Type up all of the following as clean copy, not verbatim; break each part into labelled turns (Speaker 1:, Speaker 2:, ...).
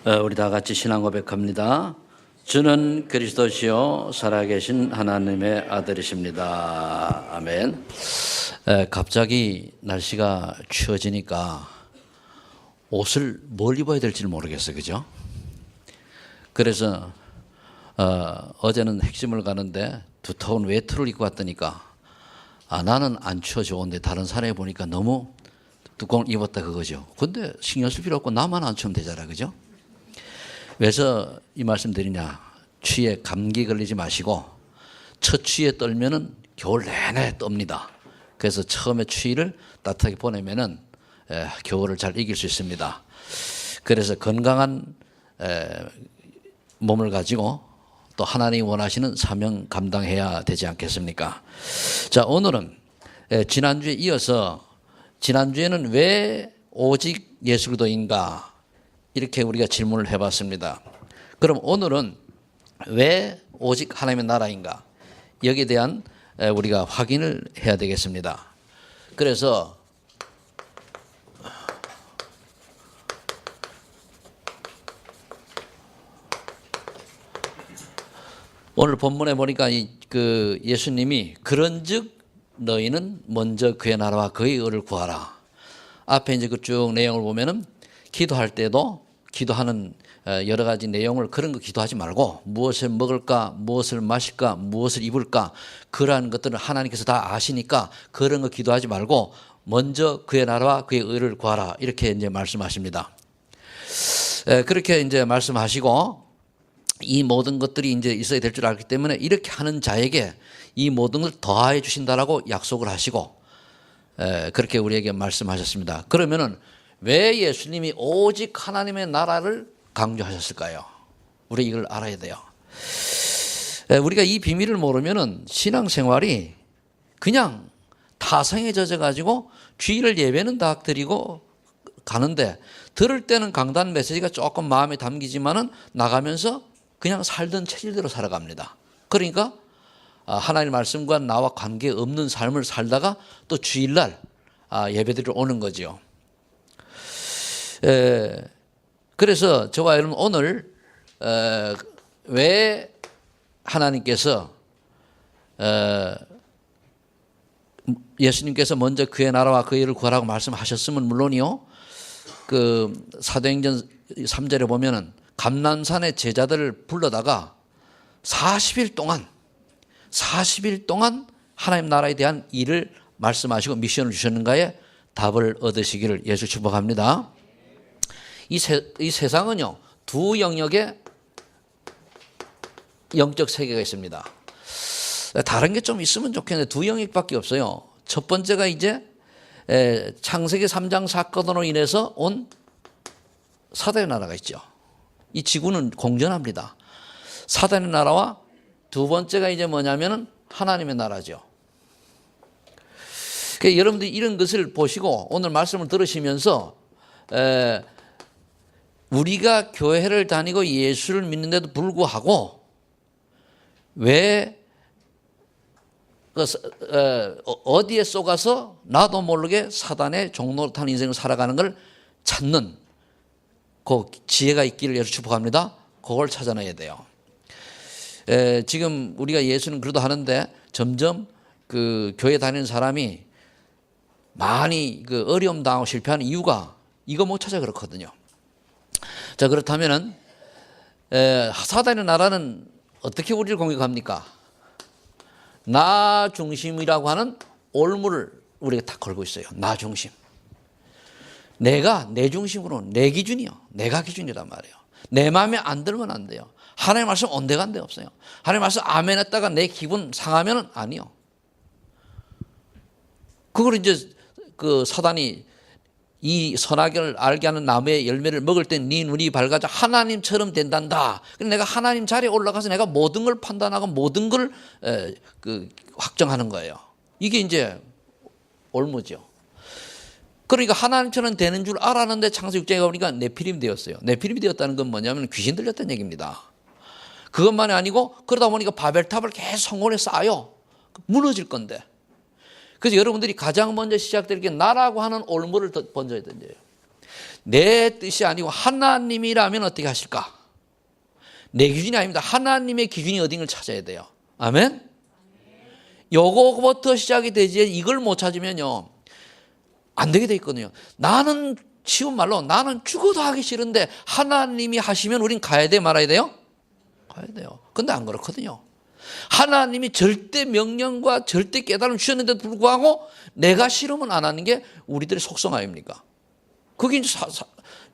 Speaker 1: 우리 다 같이 신앙 고백합니다. 주는 그리스도시요 살아계신 하나님의 아들이십니다. 아멘. 갑자기 날씨가 추워지니까 옷을 뭘 입어야 될지 모르겠어요. 그죠? 그래서 어제는 핵심을 가는데 두터운 외투를 입고 왔더니까 나는 안 추워 좋은데 다른 사람이 보니까 너무 두꺼운 입었다 그거죠. 근데 신경 쓸 필요 없고 나만 안 추우면 되잖아. 그죠? 왜서 이 말씀 드리냐? 추위에 감기 걸리지 마시고 첫 추위에 떨면은 겨울 내내 떱니다. 그래서 처음에 추위를 따뜻하게 보내면은 겨울을 잘 이길 수 있습니다. 그래서 건강한 몸을 가지고 또 하나님이 원하시는 사명 감당해야 되지 않겠습니까? 자, 오늘은 지난주에 이어서 지난주에는 왜 오직 예수 그리스도인가? 이렇게 우리가 질문을 해봤습니다. 그럼 오늘은 왜 오직 하나님의 나라인가? 여기에 대한 우리가 확인을 해야 되겠습니다. 그래서 오늘 본문에 보니까 예수님이 그런즉 너희는 먼저 그의 나라와 그의 의를 구하라. 앞에 이제 그 쭉 내용을 보면은 기도할 때도 기도하는 여러 가지 내용을 그런 거 기도하지 말고 무엇을 먹을까, 무엇을 마실까, 무엇을 입을까 그러한 것들을 하나님께서 다 아시니까 그런 거 기도하지 말고 먼저 그의 나라와 그의 의를 구하라 이렇게 이제 말씀하십니다. 그렇게 이제 말씀하시고 이 모든 것들이 이제 있어야 될 줄 알기 때문에 이렇게 하는 자에게 이 모든 걸 더하여 주신다라고 약속을 하시고 그렇게 우리에게 말씀하셨습니다. 그러면은 왜 예수님이 오직 하나님의 나라를 강조하셨을까요? 우리 이걸 알아야 돼요. 우리가 이 비밀을 모르면은 신앙생활이 그냥 타성에 젖어가지고 주일을 예배는 다 드리고 가는데 들을 때는 강단 메시지가 조금 마음에 담기지만은 나가면서 그냥 살던 체질대로 살아갑니다. 그러니까 하나님의 말씀과 나와 관계없는 삶을 살다가 또 주일날 예배드리러 오는 거죠. 그래서 저와 여러분 오늘 왜 하나님께서 예수님께서 먼저 그의 나라와 그의 의를 구하라고 말씀하셨으면 물론이요. 그 사도행전 3절에 보면은 감람산의 제자들을 불러다가 40일 동안 하나님 나라에 대한 일을 말씀하시고 미션을 주셨는가에 답을 얻으시기를 예수 축복합니다. 이 세상은요, 두 영역의 영적 세계가 있습니다. 다른 게 좀 있으면 좋겠는데 두 영역밖에 없어요. 첫 번째가 이제 창세기 3장 사건으로 인해서 온 사단의 나라가 있죠. 이 지구는 공전합니다. 사단의 나라와 두 번째가 이제 뭐냐면은 하나님의 나라죠. 그러니까 여러분들이 이런 것을 보시고 오늘 말씀을 들으시면서 우리가 교회를 다니고 예수를 믿는데도 불구하고 왜 어디에 쏘가서 나도 모르게 사단의 종로로 탄 인생을 살아가는 걸 찾는 그 지혜가 있기를 예수 축복합니다. 그걸 찾아내야 돼요. 지금 우리가 예수는 그래도 하는데 점점 그 교회 다니는 사람이 많이 그 어려움 당하고 실패하는 이유가 이거 못 찾아 그렇거든요. 자, 그렇다면은 사단의 나라는 어떻게 우리를 공격합니까? 나 중심이라고 하는 올무를 우리가 다 걸고 있어요. 나 중심. 내가 내 중심으로 내 기준이요. 내가 기준이란 말이에요. 내 마음에 안 들면 안 돼요. 하나님의 말씀 온데간데 없어요. 하나님의 말씀 아멘 했다가 내 기분 상하면은 아니요. 그걸 이제 그 사단이 이 선악을 알게 하는 나무의 열매를 먹을 때 네 눈이 밝아져 하나님처럼 된단다. 내가 하나님 자리에 올라가서 내가 모든 걸 판단하고 모든 걸 확정하는 거예요. 이게 이제 올무죠. 그러니까 하나님처럼 되는 줄 알았는데 창세기 6장에 보니까 네피림이 되었어요. 네피림이 되었다는 건 뭐냐면 귀신 들렸다는 얘기입니다. 그것만이 아니고 그러다 보니까 바벨탑을 계속 성공에 쌓아요. 무너질 건데. 그래서 여러분들이 가장 먼저 시작될 게 나라고 하는 올무를 번져야 된대요. 내 뜻이 아니고 하나님이라면 어떻게 하실까? 내 기준이 아닙니다. 하나님의 기준이 어딘 걸 찾아야 돼요. 아멘? 요거부터 시작이 되지 이걸 못 찾으면요 안 되게 돼 있거든요. 나는 쉬운 말로 나는 죽어도 하기 싫은데 하나님이 하시면 우린 가야 돼 말아야 돼요? 가야 돼요. 근데 안 그렇거든요. 하나님이 절대 명령과 절대 깨달음을 주셨는데도 불구하고 내가 싫으면 안 하는 게 우리들의 속성 아닙니까? 그게 이제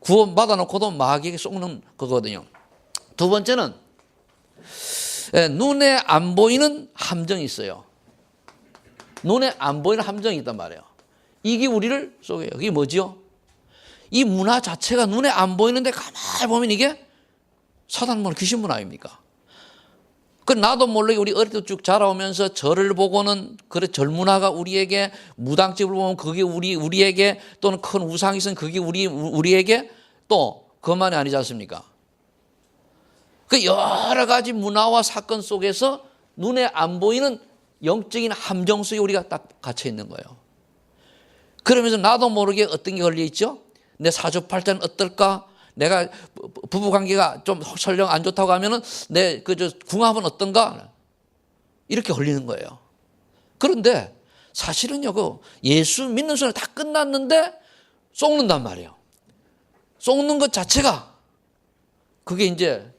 Speaker 1: 구원 받아놓고도 마귀에게 속는 거거든요. 두 번째는 눈에 안 보이는 함정이 있어요. 눈에 안 보이는 함정이 있단 말이에요. 이게 우리를 속여요. 그게 뭐지요? 이 문화 자체가 눈에 안 보이는데 가만히 보면 이게 사단 문화, 귀신 문화 아닙니까? 그 나도 모르게 우리 어릴 때 쭉 자라오면서 절을 보고는 그래 절 문화가 우리에게 무당집을 보면 그게 우리에게 또는 큰 우상이 있으면 그게 우리에게 또 그것만이 아니지 않습니까? 그 여러 가지 문화와 사건 속에서 눈에 안 보이는 영적인 함정 속에 우리가 딱 갇혀 있는 거예요. 그러면서 나도 모르게 어떤 게 걸려 있죠? 내 사주팔자는 어떨까? 내가 부부관계가 좀 설령 안 좋다고 하면은 내 궁합은 어떤가? 이렇게 걸리는 거예요. 그런데 사실은요, 그 예수 믿는 순간 다 끝났는데 속는단 말이에요. 속는 것 자체가 그게 이제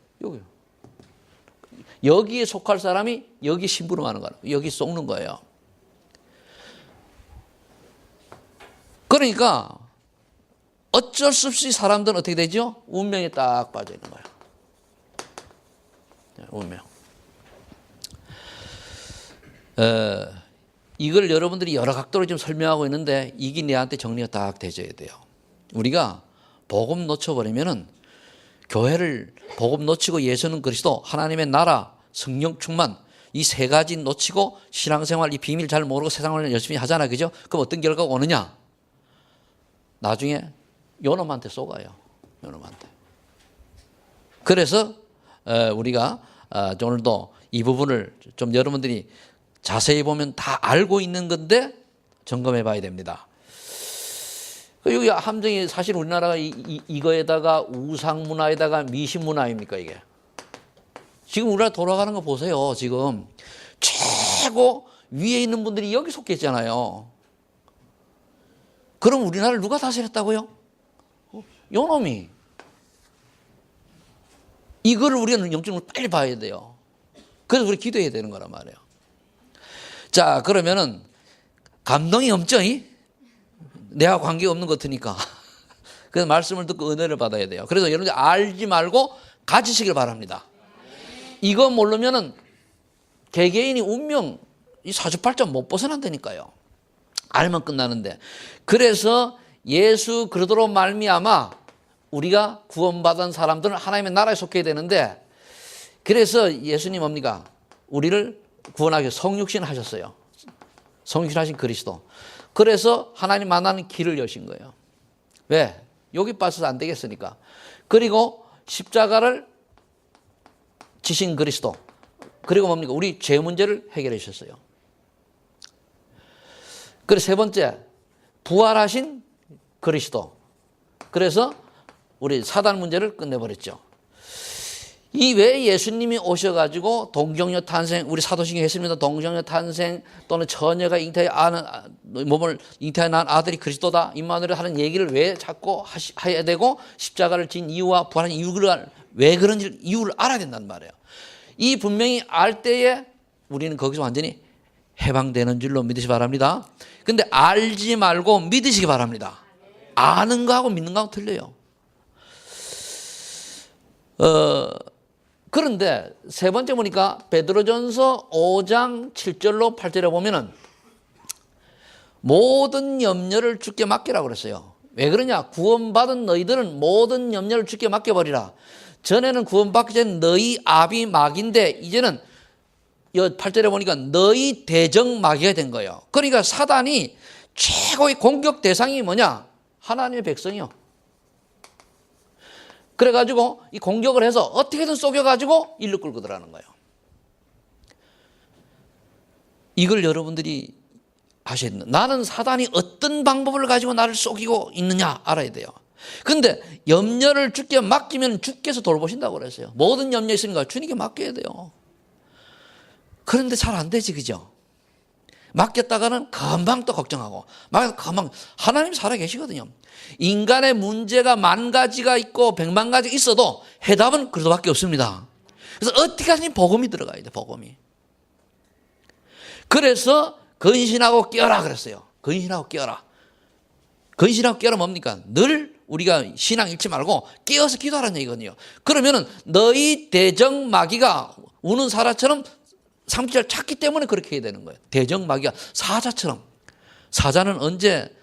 Speaker 1: 여기에 속할 사람이 여기 심부름하는 거예요. 여기 속는 거예요. 그러니까 어쩔 수 없이 사람들은 어떻게 되죠? 운명에 딱 빠져 있는 거예요. 운명. 이걸 여러분들이 여러 각도로 지금 설명하고 있는데 이게 내한테 정리가 딱 되져야 돼요. 우리가 복음 놓쳐버리면은 교회를 복음 놓치고 예수는 그리스도, 하나님의 나라, 성령 충만 이 세 가지 놓치고 신앙생활 이 비밀 잘 모르고 세상을 열심히 하잖아, 그죠? 그럼 어떤 결과가 오느냐? 나중에 요놈한테 쏘가요. 요놈한테. 그래서 우리가 오늘도 이 부분을 좀 여러분들이 자세히 보면 다 알고 있는 건데 점검해 봐야 됩니다. 여기 함정이 사실 우리나라가 이거에다가 우상 문화에다가 미신 문화 아닙니까 이게. 지금 우리나라 돌아가는 거 보세요. 지금 최고 위에 있는 분들이 여기 속해 있잖아요. 그럼 우리나라를 누가 다스렸다고요? 요놈이. 이거를 우리가 영적으로 빨리 봐야 돼요. 그래서 우리 기도해야 되는 거란 말이에요. 자, 그러면은 감동이 없죠? 내가 관계 없는 것 같으니까. 그래서 말씀을 듣고 은혜를 받아야 돼요. 그래서 여러분들 알지 말고 가지시길 바랍니다. 이거 모르면은 개개인이 운명, 이 사주팔자 못 벗어난다니까요. 알면 끝나는데. 그래서 예수 그리스도로 말미암아 우리가 구원받은 사람들은 하나님의 나라에 속해야 되는데, 그래서 예수님 뭡니까? 우리를 구원하기 위해서 성육신 하셨어요. 성육신 하신 그리스도. 그래서 하나님 만나는 길을 여신 거예요. 왜? 여기 빠져서 안 되겠으니까. 그리고 십자가를 지신 그리스도. 그리고 뭡니까? 우리 죄 문제를 해결해 주셨어요. 그리고 세 번째, 부활하신 그리스도. 그래서 우리 사단 문제를 끝내버렸죠. 이 외에 예수님이 오셔가지고 동정녀 탄생, 우리 사도신경 했습니다. 동정녀 탄생 또는 처녀가 몸을 잉태한 아들이 그리스도다. 임마누엘 하는 얘기를 왜 자꾸 해야 되고, 십자가를 진 이유와 부활한 이유를 왜 그런지 이유를 알아야 된단 말이에요. 이 분명히 알 때에 우리는 거기서 완전히 해방되는 줄로 믿으시기 바랍니다. 근데 알지 말고 믿으시기 바랍니다. 아는 거하고 믿는 거하고 틀려요. 그런데 세 번째 보니까 베드로전서 5장 7절로 8절에 보면은 모든 염려를 주께 맡기라고 그랬어요. 왜 그러냐? 구원받은 너희들은 모든 염려를 주께 맡겨버리라. 전에는 구원받기 전 너희 아비 마귀인데 이제는 8절에 보니까 너희 대적 마귀가 된 거예요. 그러니까 사단이 최고의 공격 대상이 뭐냐? 하나님의 백성이요. 그래가지고 이 공격을 해서 어떻게든 속여가지고 일로 끌고 들어가는 거예요. 이걸 여러분들이 아셔야 된다. 나는 사단이 어떤 방법을 가지고 나를 속이고 있느냐 알아야 돼요. 근데 염려를 주께 맡기면 주께서 돌보신다고 그랬어요. 모든 염려 있으니까 주님께 맡겨야 돼요. 그런데 잘 안 되지, 그죠? 맡겼다가는 금방 또 걱정하고, 금방, 하나님 살아 계시거든요. 인간의 문제가 10,000가지가 있고 1,000,000가지가 있어도 해답은 그래도밖에 없습니다. 그래서 어떻게 하시니 복음이 들어가야 돼, 복음이. 그래서 근신하고 깨어라 그랬어요. 근신하고 깨어라. 근신하고 깨어라 뭡니까? 늘 우리가 신앙 잃지 말고 깨어서 기도하라는 얘기거든요. 그러면은 너희 대적마귀가 우는 사자처럼 상처를 찾기 때문에 그렇게 해야 되는 거예요. 대적마귀가 사자처럼. 사자는 언제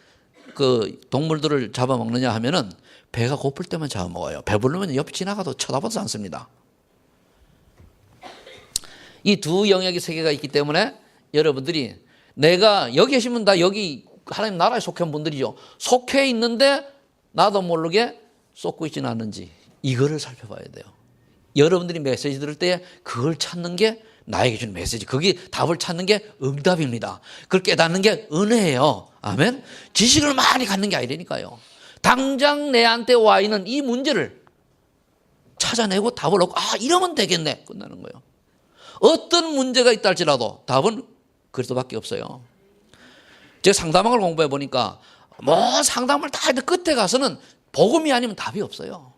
Speaker 1: 그 동물들을 잡아먹느냐 하면은 배가 고플 때만 잡아먹어요. 배부르면 옆 지나가도 쳐다보지 않습니다. 이 두 영역의 세계가 있기 때문에 여러분들이 내가 여기 계시면 다 여기 하나님 나라에 속한 분들이죠. 속해 있는데 나도 모르게 쏟고 있지는 않는지 이거를 살펴봐야 돼요. 여러분들이 메시지 들을 때 그걸 찾는 게 나에게 주는 메시지. 거기 답을 찾는 게 응답입니다. 그걸 깨닫는 게 은혜예요. 아멘. 지식을 많이 갖는 게 아니라니까요. 당장 내한테 와 있는 이 문제를 찾아내고 답을 얻고 이러면 되겠네. 끝나는 거예요. 어떤 문제가 있다 할지라도 답은 그리스도밖에 없어요. 제가 상담학을 공부해 보니까 뭐 상담을 다 했는데 끝에 가서는 복음이 아니면 답이 없어요.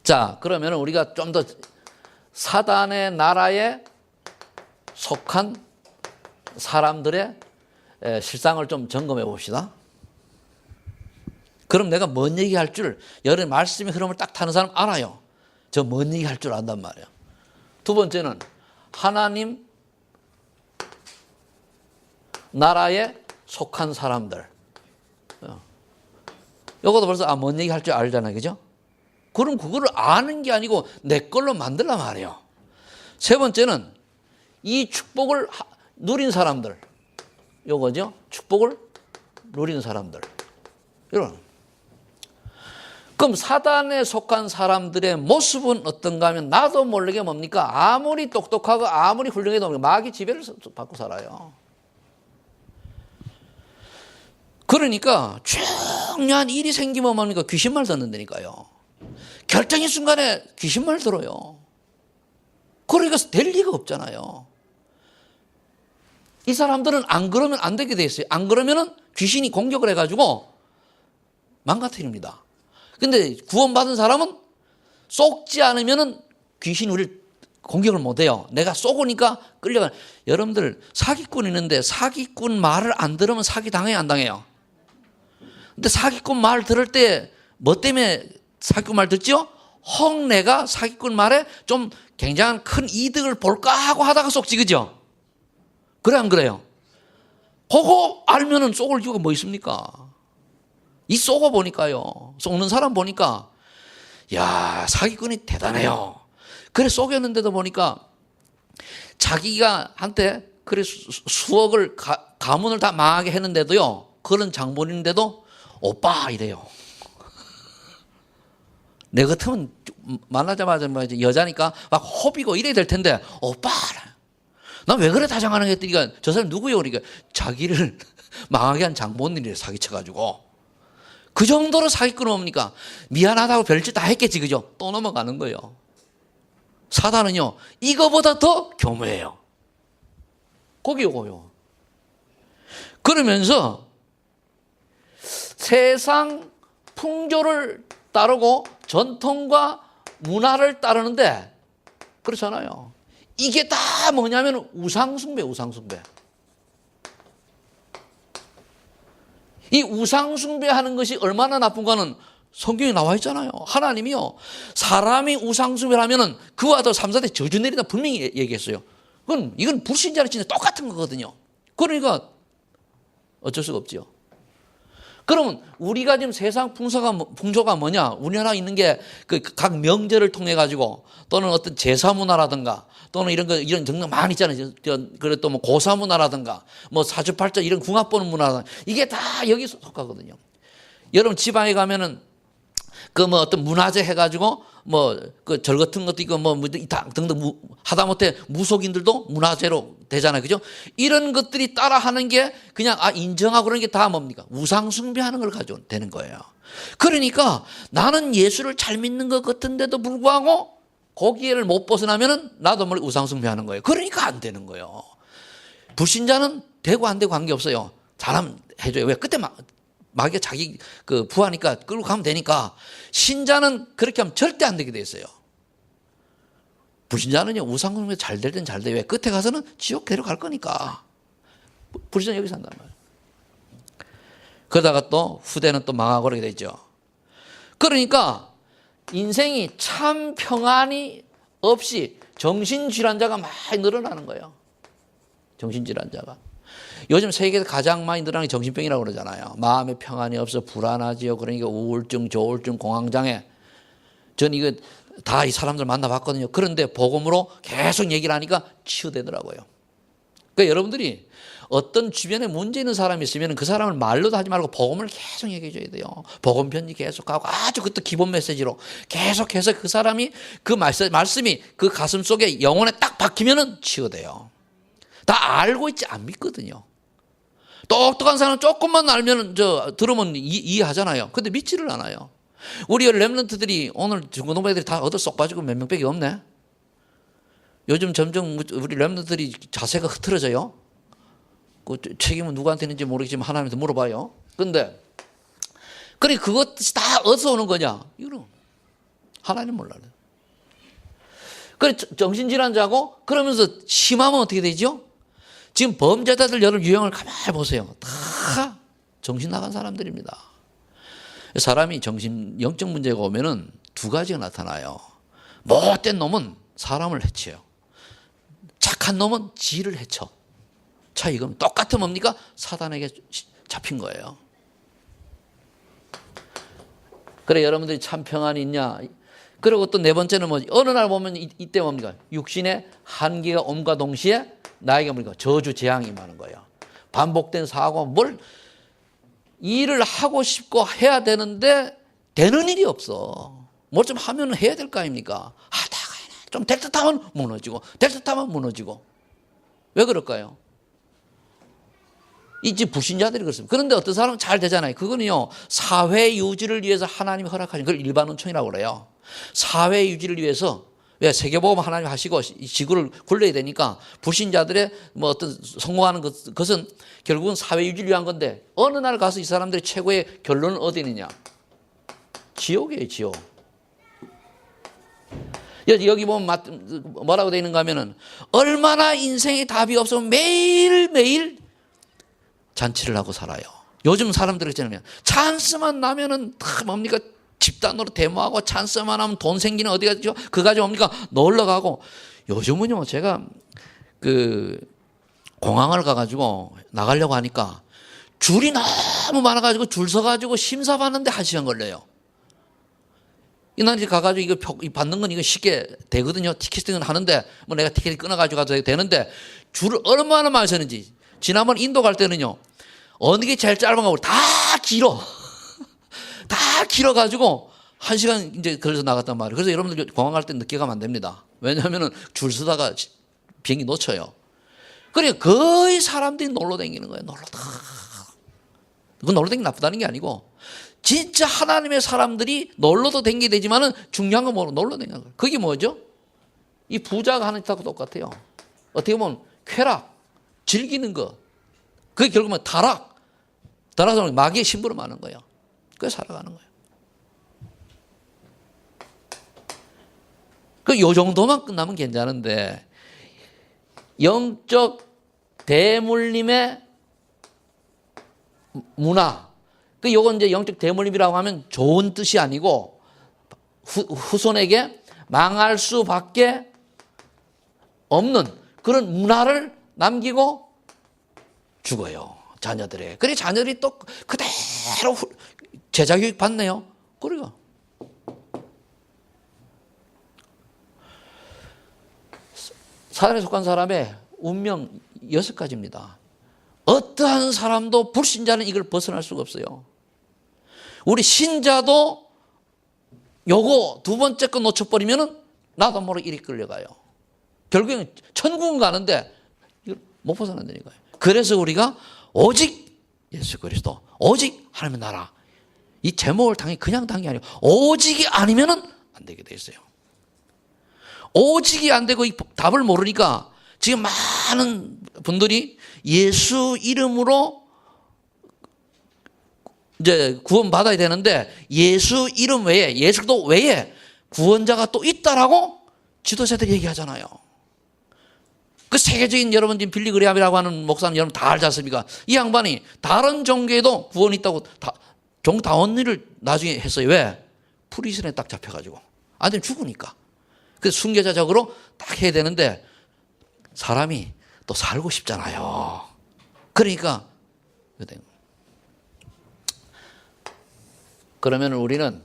Speaker 1: 자, 그러면 우리가 좀 더 사단의 나라에 속한 사람들의 실상을 좀 점검해 봅시다. 그럼 내가 뭔 얘기할 줄, 여러분 말씀의 흐름을 딱 타는 사람 알아요. 저 뭔 얘기할 줄 안단 말이에요. 두 번째는 하나님 나라에 속한 사람들. 이것도 벌써 뭔 얘기할 줄 알잖아요. 그죠? 그럼 그거를 아는 게 아니고 내 걸로 만들란 말이에요. 세 번째는 이 축복을 누린 사람들. 요거죠. 축복을 누린 사람들. 이런. 그럼 사단에 속한 사람들의 모습은 어떤가 하면 나도 모르게 뭡니까? 아무리 똑똑하고 아무리 훌륭해도 마귀 지배를 받고 살아요. 그러니까 중요한 일이 생기면 뭡니까? 귀신말 듣는다니까요. 결정의 순간에 귀신말 들어요. 그러니까 될 리가 없잖아요. 이 사람들은 안 그러면 안 되게 돼 있어요. 안 그러면은 귀신이 공격을 해가지고 망가뜨립니다. 근데 구원받은 사람은 속지 않으면은 귀신이 우리를 공격을 못 해요. 내가 쏘고니까 끌려가. 여러분들 사기꾼 있는데 사기꾼 말을 안 들으면 사기 당해요, 안 당해요? 근데 사기꾼 말 들을 때 뭐 때문에 사기꾼 말 듣죠? 혹 내가 사기꾼 말에 좀 굉장한 큰 이득을 볼까 하고 하다가 쏙지, 그죠? 그래 안 그래요? 그거 알면은 쏘을 이유가 뭐 있습니까? 이 쏘고 보니까요. 쏘는 사람 보니까 야, 사기꾼이 대단해요. 그래 쏘겼는데도 보니까 자기가 한테 그래 수억을 가문을 다 망하게 했는데도요. 그런 장본인데도 오빠 이래요. 내 같으면 만나자마자 여자니까 막 호비고 이래야 될 텐데 오빠 난 왜 그래 다정하는 게 했더니 저 사람 누구요? 그러니까 자기를 망하게 한 장본인을 사기쳐가지고 그 정도로 사기꾼은 뭡니까? 미안하다고 별짓 다 했겠지, 그죠? 또 넘어가는 거예요. 사단은요 이거보다 더 교묘해요. 거기 요거요. 그러면서 세상 풍조를 따르고 전통과 문화를 따르는데 그렇잖아요. 이게 다 뭐냐면 우상숭배. 이 우상숭배하는 것이 얼마나 나쁜가는 성경에 나와 있잖아요. 하나님이요 사람이 우상숭배를 하면은 그와 더 3,4대 저주 내린다 분명히 얘기했어요. 이건 불신자는 진짜 똑같은 거거든요. 그러니까 어쩔 수가 없죠. 그러면 우리가 지금 세상 풍조가 뭐냐? 우리나라 있는 게 그 각 명절을 통해 가지고 또는 어떤 제사 문화라든가 또는 이런 등등 많이 있잖아요. 그래 또 뭐 고사 문화라든가 뭐 사주팔자 이런 궁합 보는 문화라든가 이게 다 여기 속하거든요. 여러분 지방에 가면은 그 뭐 어떤 문화재 해가지고 뭐 그 절 같은 것도 있고 뭐 등등 하다못해 무속인들도 문화재로 되잖아요, 그죠? 이런 것들이 따라하는 게 그냥 인정하고 그런 게 다 뭡니까? 우상 숭배하는 걸 가지고 되는 거예요. 그러니까 나는 예수를 잘 믿는 것 같은데도 불구하고 거기에를 못 벗어나면은 나도 모르게 우상 숭배하는 거예요. 그러니까 안 되는 거예요. 불신자는 되고 안 되고 관계없어요. 잘하면 해줘요. 왜? 그때 마귀가 자기 그 부하니까 끌고 가면 되니까. 신자는 그렇게 하면 절대 안 되게 돼 있어요. 불신자는요, 우상숭배 잘 될 땐 잘 돼요. 왜? 끝에 가서는 지옥 데려갈 거니까. 불신자 여기 산단 말이에요. 그러다가 또 후대는 또 망하고 그러게 되죠. 그러니까 인생이 참 평안이 없이 정신질환자가 많이 늘어나는 거예요. 정신질환자가. 요즘 세계에서 가장 많이 늘어나는 게 정신병이라고 그러잖아요. 마음의 평안이 없어 불안하지요. 그러니까 우울증, 조울증, 공황장애. 전 이거 다 이 사람들 만나봤거든요. 그런데 복음으로 계속 얘기를 하니까 치유되더라고요. 그러니까 여러분들이 어떤 주변에 문제 있는 사람이 있으면 그 사람을 말로도 하지 말고 복음을 계속 얘기해 줘야 돼요. 복음 편지 계속하고 아주 그것도 기본 메시지로 계속해서 그 사람이 그 말씀이 그 가슴 속에 영혼에 딱 박히면은 치유돼요. 다 알고 있지 안 믿거든요. 똑똑한 사람 조금만 알면 들으면 이해하잖아요. 근데 믿지를 않아요. 우리 렘넌트들이 오늘 중고등부 애들이 다 얻어 쏙 빠지고 몇 명밖에 없네. 요즘 점점 우리 렘넌트들이 자세가 흐트러져요. 그 책임은 누구한테 있는지 모르겠지만 하나님한테 물어봐요. 근데 그래 그것이 다 어디서 오는 거냐? 이거는 하나님 몰라요. 그래 정신질환자고 그러면서 심하면 어떻게 되죠? 지금 범죄자들 여러분 유형을 가만히 보세요. 다 정신 나간 사람들입니다. 사람이 영적 문제가 오면은 두 가지가 나타나요. 못된 놈은 사람을 해쳐요. 착한 놈은 지를 해쳐. 이건 똑같은 뭡니까? 사단에게 잡힌 거예요. 그래 여러분들이 참 평안이 있냐? 그리고 또 네 번째는 뭐지? 어느 날 보면 이때 뭡니까? 육신의 한계가 옴과 동시에 나에게 뭡니까? 저주 재앙이 임하는 거예요. 반복된 사고, 일을 하고 싶고 해야 되는데 되는 일이 없어. 뭘 좀 하면 해야 될 거 아닙니까? 하다가 좀 될 듯하면 무너지고 될 듯하면 무너지고. 왜 그럴까요? 이 불신자들이 그렇습니다. 그런데 어떤 사람은 잘 되잖아요. 그거는요, 사회 유지를 위해서 하나님이 허락하신 그걸 일반 은총이라고 그래요. 사회 유지를 위해서, 왜? 세계보험 하나님 하시고 지구를 굴려야 되니까 불신자들의 어떤 성공하는 것은 결국은 사회 유지를 위한 건데 어느 날 가서 이 사람들의 최고의 결론은 어디 있느냐? 지옥이에요, 지옥. 여기 보면 뭐라고 되어 있는가 하면은 얼마나 인생에 답이 없으면 매일매일 잔치를 하고 살아요. 요즘 사람들 있잖아요. 찬스만 나면은 다 뭡니까? 집단으로 데모하고 찬스만 하면 돈 생기는 어디 가죠? 그 가지고 뭡니까? 놀러 가고. 요즘은요, 제가 공항을 가가지고 나가려고 하니까 줄이 너무 많아가지고 줄 서가지고 심사 받는데 1시간 걸려요. 난 이제 가가지고 이거 받는 건 이거 쉽게 되거든요. 티켓팅은 하는데 내가 티켓을 끊어가지고 가도 되는데 줄을 얼마나 많이 서는지. 지난번 인도 갈 때는요, 어느 게 제일 짧은가 모르고 다 길어. 다 길어가지고 1시간 이제 걸려서 나갔단 말이에요. 그래서 여러분들 공항 갈 때 늦게 가면 안 됩니다. 왜냐하면은 줄 서다가 비행기 놓쳐요. 그러니까 거의 사람들이 놀러 다니는 거예요. 그건 놀러 다니는 게 나쁘다는 게 아니고, 진짜 하나님의 사람들이 놀러도 다니게 되지만은 중요한 건 뭐로 놀러 다니는 거예요. 그게 뭐죠? 이 부자가 하는 짓하고 똑같아요. 어떻게 보면 쾌락, 즐기는 것. 그게 결국은 타락해서 마귀의 심부름하는 거예요. 그래서 살아가는 거예요. 요 정도만 끝나면 괜찮은데, 영적 대물림의 문화. 요건 이제 영적 대물림이라고 하면 좋은 뜻이 아니고, 후손에게 망할 수밖에 없는 그런 문화를 남기고 죽어요. 자녀들에게. 그래 자녀들이 또 그대로 제자교육 받네요. 그래요. 사단에 속한 사람의 운명 6가지입니다. 어떠한 사람도 불신자는 이걸 벗어날 수가 없어요. 우리 신자도 요거 두 번째 거 놓쳐버리면은 나도 모르게 이리 끌려가요. 결국엔 천국은 가는데 이걸 못 벗어난다니까요. 그래서 우리가 오직 예수 그리스도, 오직 하나님의 나라, 이 제목을 당연히 그냥 단 게 아니고 오직이 아니면은 안 되게 돼 있어요. 오직이 안 되고 이 답을 모르니까 지금 많은 분들이 예수 이름으로 이제 구원 받아야 되는데 예수 이름 외에, 예수 그리스도 외에 구원자가 또 있다라고 지도자들이 얘기하잖아요. 그 세계적인 여러분 지금 빌리 그레함이라고 하는 목사는 여러분 다 알지 않습니까? 이 양반이 다른 종교에도 구원이 있다고 다 언니를 나중에 했어요. 왜? 프리즌에 딱 잡혀가지고 안 되면 죽으니까. 그래서 순교자적으로 딱 해야 되는데 사람이 또 살고 싶잖아요. 그러니까 그러면 우리는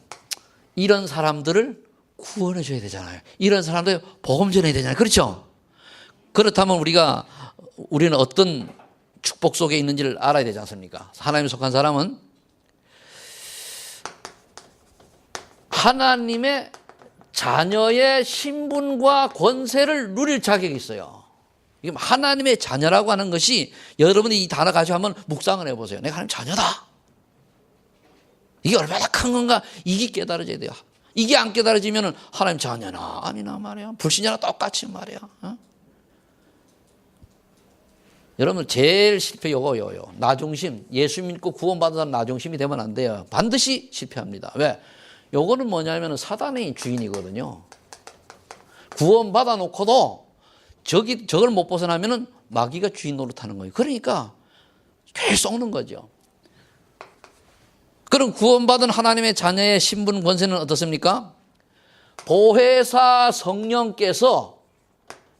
Speaker 1: 이런 사람들을 구원해 줘야 되잖아요. 이런 사람들 복음 전해야 되잖아요. 그렇죠? 그렇다면 우리는 어떤 축복 속에 있는지를 알아야 되지 않습니까? 하나님에 속한 사람은 하나님의 자녀의 신분과 권세를 누릴 자격이 있어요. 이게 하나님의 자녀라고 하는 것이 여러분이 이 단어 가지고 한번 묵상을 해보세요. 내가 하나님 자녀다. 이게 얼마나 큰 건가 이게 깨달아져야 돼요. 이게 안 깨달아지면 하나님 자녀나 아니나 말이야. 불신자나 똑같이 말이야. 어? 여러분 제일 실패 요거요. 나중심. 예수 믿고 구원받은 사람 나중심이 되면 안 돼요. 반드시 실패합니다. 왜? 요거는 뭐냐면 사단의 주인이거든요. 구원받아 놓고도 저걸 못 벗어나면 마귀가 주인 노릇하는 거예요. 그러니까 계속 썩는 거죠. 그럼 구원받은 하나님의 자녀의 신분 권세는 어떻습니까? 보혜사 성령께서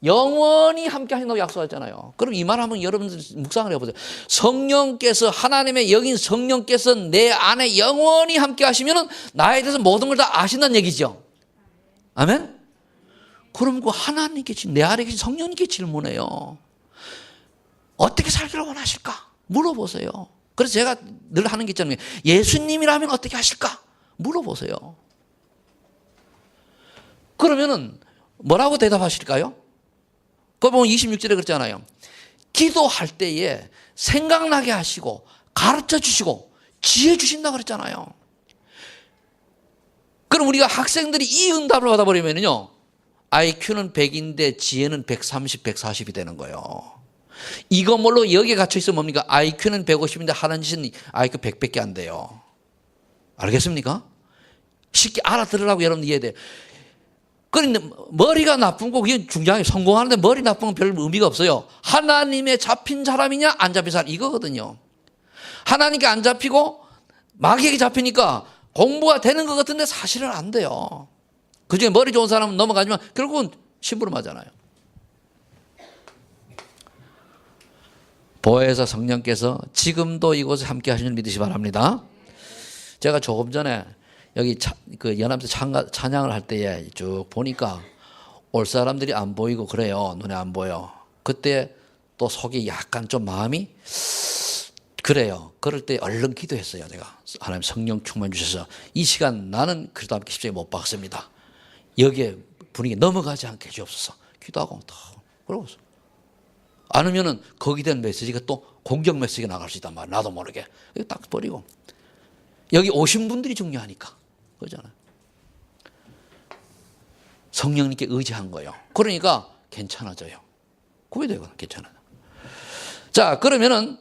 Speaker 1: 영원히 함께 하신다고 약속했잖아요. 그럼 이 말 하면 여러분들 묵상을 해보세요. 성령께서, 하나님의 여긴 성령께서 내 안에 영원히 함께 하시면 나에 대해서 모든 걸 다 아신다는 얘기죠. 아멘? 그럼 그 하나님께, 내 안에 계신 성령님께 질문해요. 어떻게 살기를 원하실까? 물어보세요. 그래서 제가 늘 하는 게 있잖아요. 예수님이라면 어떻게 하실까? 물어보세요. 그러면은 뭐라고 대답하실까요? 그거 보면 26절에 그랬잖아요. 기도할 때에 생각나게 하시고 가르쳐 주시고 지혜 주신다 그랬잖아요. 그럼 우리가 학생들이 이 응답을 받아버리면요, IQ는 100인데 지혜는 130, 140이 되는 거예요. 이거물로 여기에 갇혀있으면 뭡니까? IQ는 150인데 하는 짓은 IQ 100밖에 안 돼요. 알겠습니까? 쉽게 알아들으라고 여러분 이해돼요. 그런데 머리가 나쁜 거 그게 중요하게 성공하는데 머리 나쁜 건 별 의미가 없어요. 하나님에 잡힌 사람이냐 안 잡힌 사람 이거거든요. 하나님께 안 잡히고 마귀에게 잡히니까 공부가 되는 것 같은데 사실은 안 돼요. 그중에 머리 좋은 사람은 넘어가지만 결국은 심부름하잖아요. 보혜사 성령께서 지금도 이곳에 함께 하시는 줄 믿으시 바랍니다. 제가 조금 전에 여기 연합대 찬양을 할 때에 쭉 보니까 올 사람들이 안 보이고 그래요. 눈에 안 보여. 그때 또 속이 약간 좀 마음이 그래요. 그럴 때 얼른 기도했어요. 제가 하나님 성령 충만 주셔서 이 시간 나는 그래도 함께 십자가에 못 박습니다. 여기에 분위기 넘어가지 않게 해주옵소서. 기도하고 또 그러고 있어. 않으면은 거기 된 메시지가 또 공격 메시지가 나갈 수 있단 말이야. 나도 모르게. 딱 버리고. 여기 오신 분들이 중요하니까. 그러잖아요. 성령님께 의지한 거예요. 그러니까 괜찮아져요. 그게 되거든. 괜찮아요. 자, 그러면은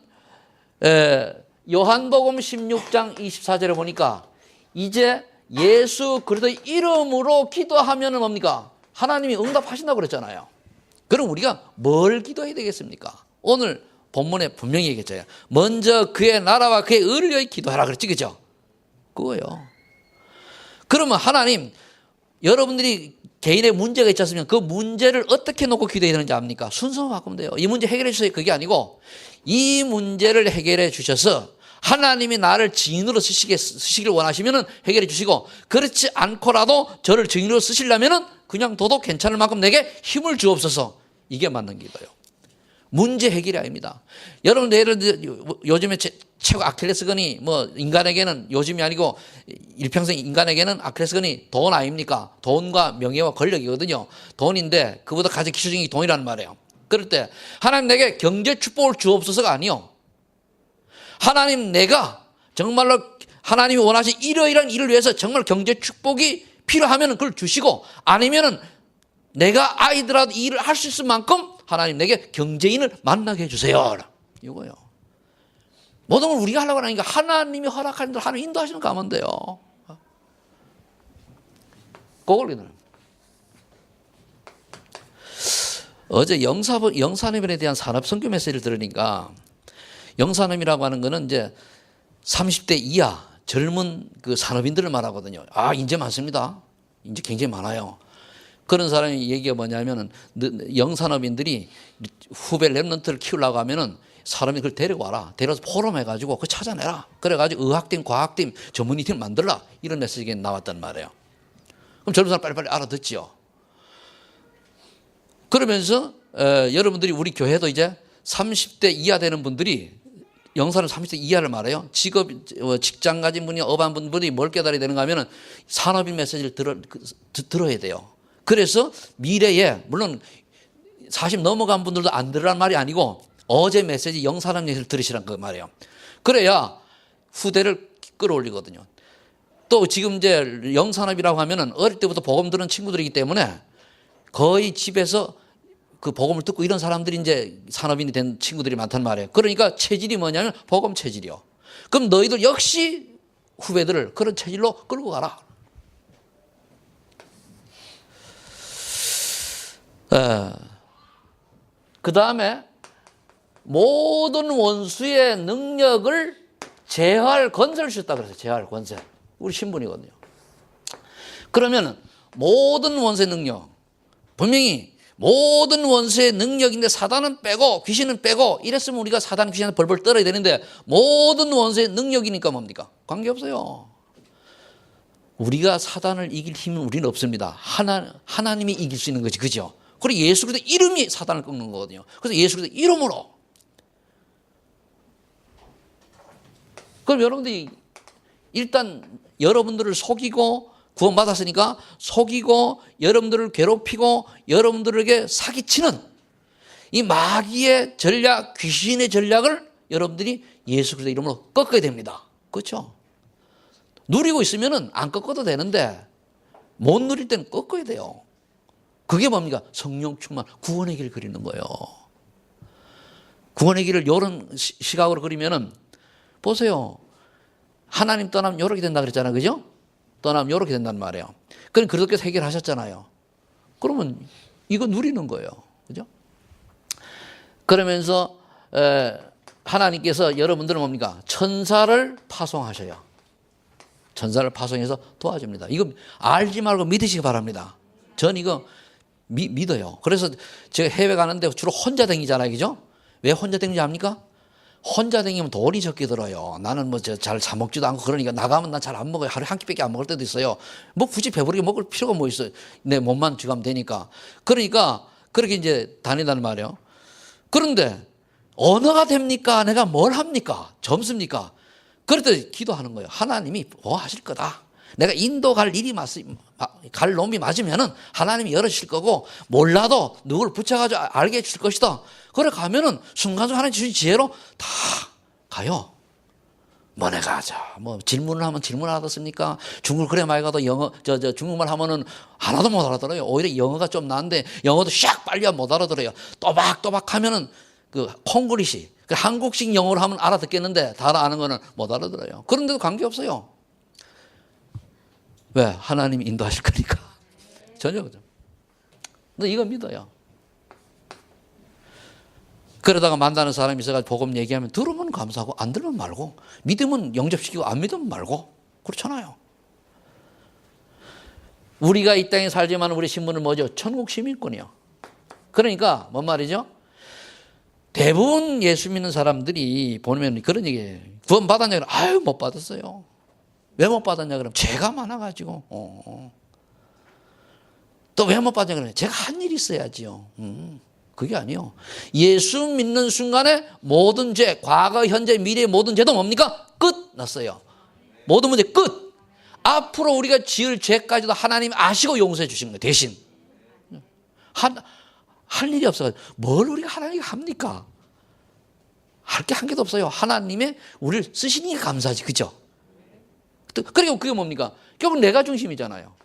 Speaker 1: 요한복음 16장 24절에 보니까 이제 예수 그리스도의 이름으로 기도하면은 뭡니까? 하나님이 응답하신다고 그랬잖아요. 그럼 우리가 뭘 기도해야 되겠습니까? 오늘 본문에 분명히 얘기했잖아요. 먼저 그의 나라와 그의 의를 위해 기도하라 그랬지, 그죠? 그거예요. 그러면 하나님, 여러분들이 개인의 문제가 있지 않습니까? 그 문제를 어떻게 놓고 기도해야 되는지 압니까? 순서만 바꾸면 돼요. 이 문제 해결해 주세요. 그게 아니고 이 문제를 해결해 주셔서 하나님이 나를 증인으로 쓰시길 원하시면 해결해 주시고, 그렇지 않고라도 저를 증인으로 쓰시려면 그냥 둬도 괜찮을 만큼 내게 힘을 주옵소서. 이게 맞는 기도예요. 문제 해결이 아닙니다. 여러분 예를 들어 요즘에 최고 아킬레스건이 뭐 인간에게는 요즘이 아니고 일평생 인간에게는 아킬레스건이 돈 아닙니까? 돈과 명예와 권력이거든요. 돈인데 그보다 가장 기초적인 게 돈이라는 말이에요. 그럴 때 하나님 내게 경제 축복을 주옵소서가 아니요. 하나님 내가 정말로 하나님이 원하신 이러이러한 일을 위해서 정말 경제 축복이 필요하면 그걸 주시고 아니면은 내가 아이들하고 일을 할 수 있을 만큼 하나님 내게 경제인을 만나게 해주세요. 이거요. 모든 걸 우리가 하려고 하니까 하나님이 허락하는 대로 하나님 인도하시는 거 하면 돼요. 그걸 기도해요. 어제 영산업에 대한 산업 선교 메시지를 들으니까 영산업이라고 하는 거는 이제 30대 이하 젊은 그 산업인들을 말하거든요. 아, 인재 많습니다. 인재 굉장히 많아요. 그런 사람이 얘기가 뭐냐면은 영산업인들이 후배 랩런트를 키우려고 하면은 사람이 그걸 데리고 와라. 데려와서 포럼 해가지고 그거 찾아내라. 그래가지고 의학팀, 과학팀, 전문의팀 만들라. 이런 메시지가 나왔단 말이에요. 그럼 젊은 사람 빨리빨리 알아듣지요. 그러면서 여러분들이 우리 교회도 이제 30대 이하 되는 분들이 영산업 30대 이하를 말해요. 직장 가진 분이 업한 분들이 뭘 깨달아야 되는가 하면은 산업인 메시지를 들어야 돼요. 그래서 미래에 물론 40 넘어간 분들도 안 들으란 말이 아니고 어제 메시지 영산업 메시지를 들으시란 그 말이에요. 그래야 후대를 끌어올리거든요. 또 지금 이제 영산업이라고 하면은 어릴 때부터 복음 들은 친구들이기 때문에 거의 집에서 그 복음을 듣고 이런 사람들이 이제 산업인이 된 친구들이 많단 말이에요. 그러니까 체질이 뭐냐면 복음 체질이요. 그럼 너희들 역시 후배들을 그런 체질로 끌고 가라. 그 다음에 모든 원수의 능력을 제어할 권세를 주셨다 그랬어요. 제어할 권세. 우리 신분이거든요. 그러면 모든 원수의 능력, 분명히 모든 원수의 능력인데 사단은 빼고 귀신은 빼고 이랬으면 우리가 사단 귀신한테 벌벌 떨어야 되는데 모든 원수의 능력이니까 뭡니까? 관계없어요. 우리가 사단을 이길 힘은 우리는 없습니다. 하나님이 이길 수 있는 거지. 그죠? 그리고 예수 그리스도 이름이 사단을 꺾는 거거든요. 그래서 예수 그리스도 이름으로. 그럼 여러분들이 일단 여러분들을 속이고 구원받았으니까 속이고 여러분들을 괴롭히고 여러분들에게 사기치는 이 마귀의 전략, 귀신의 전략을 여러분들이 예수 그리스도 이름으로 꺾어야 됩니다. 그렇죠? 누리고 있으면 안 꺾어도 되는데 못 누릴 때는 꺾어야 돼요. 그게 뭡니까? 성령 충만, 구원의 길을 그리는 거예요. 구원의 길을 이런 시각으로 그리면은 보세요. 하나님 떠나면 이렇게 된다 그랬잖아요. 그죠? 떠나면 이렇게 된단 말이에요. 그럼 그렇게 해결하셨잖아요. 그러면 이거 누리는 거예요. 그죠? 그러면서 하나님께서 여러분들은 뭡니까? 천사를 파송하셔요. 천사를 파송해서 도와줍니다. 이거 알지 말고 믿으시기 바랍니다. 전 이거 믿어요. 그래서 제가 해외 가는데 주로 혼자 다니잖아요. 그죠? 왜 혼자 다니는지 압니까? 혼자 다니면 돈이 적게 들어요. 나는 뭐 잘 사먹지도 않고 그러니까 나가면 난 잘 안 먹어요. 하루에 한 끼밖에 안 먹을 때도 있어요. 뭐 굳이 배부르게 먹을 필요가 뭐 있어요. 내 몸만 쥐가면 되니까. 그러니까 그렇게 이제 다닌다는 말이에요. 그런데 언어가 됩니까? 내가 뭘 합니까? 점습니까? 그럴 때 기도하는 거예요. 하나님이 보호하실 거다. 내가 인도 갈 놈이 맞으면은 하나님이 열어주실 거고 몰라도 누굴 붙여가지고 알게 해줄 것이다. 그래 가면은 순간적으로 하나님 주신 지혜로 다 가요. 뭐 내가 질문을 하면 질문 알아듣습니까? 중국을 그래 많이 가도 중국말 하면은 하나도 못 알아들어요. 오히려 영어가 좀 나은데 영어도 샥 빨리 하면 못 알아들어요. 또박또박 하면은 그 콩글리시, 그 한국식 영어로 하면 알아듣겠는데 다 아는 거는 못 알아들어요. 그런데도 관계없어요. 왜? 하나님이 인도하실 거니까. 전혀 그죠. 근데 이거 믿어요. 그러다가 만나는 사람이 있어가지고 복음 얘기하면 들으면 감사하고 안 들으면 말고 믿으면 영접시키고 안 믿으면 말고 그렇잖아요. 우리가 이 땅에 살지만 우리 신분은 뭐죠? 천국 시민권이요. 그러니까 뭔 말이죠? 대부분 예수 믿는 사람들이 보면 그런 얘기예요. 구원 받았냐? 아유 못 받았어요. 왜 못 받았냐 그러면 죄가 많아가지고. 또 왜 못 받았냐 그러면 제가 한 일이 있어야지요. 그게 아니요. 예수 믿는 순간에 모든 죄, 과거, 현재, 미래의 모든 죄도 뭡니까? 끝났어요. 모든 문제 끝. 앞으로 우리가 지을 죄까지도 하나님이 아시고 용서해 주신 거예요. 대신. 할 일이 없어요. 뭘 우리가 하나님이 합니까? 할 게 한 개도 없어요. 하나님의 우리를 쓰시니까 감사하지. 그죠? 그리고 그게 뭡니까? 결국 내가 중심이잖아요.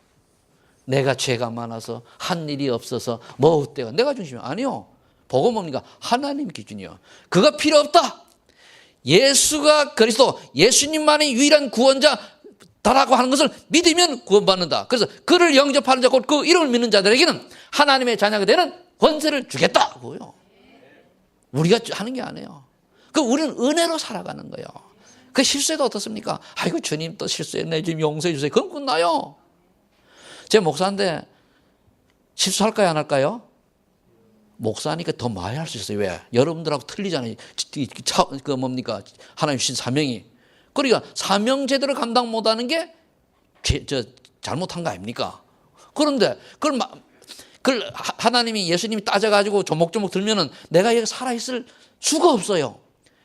Speaker 1: 내가 죄가 많아서 한 일이 없어서 뭐 어때요? 내가 중심이 아니요. 복음 뭡니까? 하나님 기준이요. 그거 필요 없다. 예수가 그리스도, 예수님만이 유일한 구원자다라고 하는 것을 믿으면 구원받는다. 그래서 그를 영접하는 자, 곧 그 이름을 믿는 자들에게는 하나님의 자녀가 되는 권세를 주겠다고요. 우리가 하는 게 아니에요. 그 우리는 은혜로 살아가는 거예요. 그 실수해도 어떻습니까? 아이고 주님 또 실수했네, 지금 용서해 주세요. 그럼 끝나요. 제 목사인데 실수할까요, 안 할까요? 목사니까 더 많이 할 수 있어요. 왜? 여러분들하고 틀리잖아요. 그 뭡니까? 하나님 주신 사명이. 그러니까 사명 제대로 감당 못하는 게 잘못한 거 아닙니까? 그런데 그걸 하나님이, 예수님이 따져가지고 조목조목 들면은 내가 여기 살아있을 수가 없어요.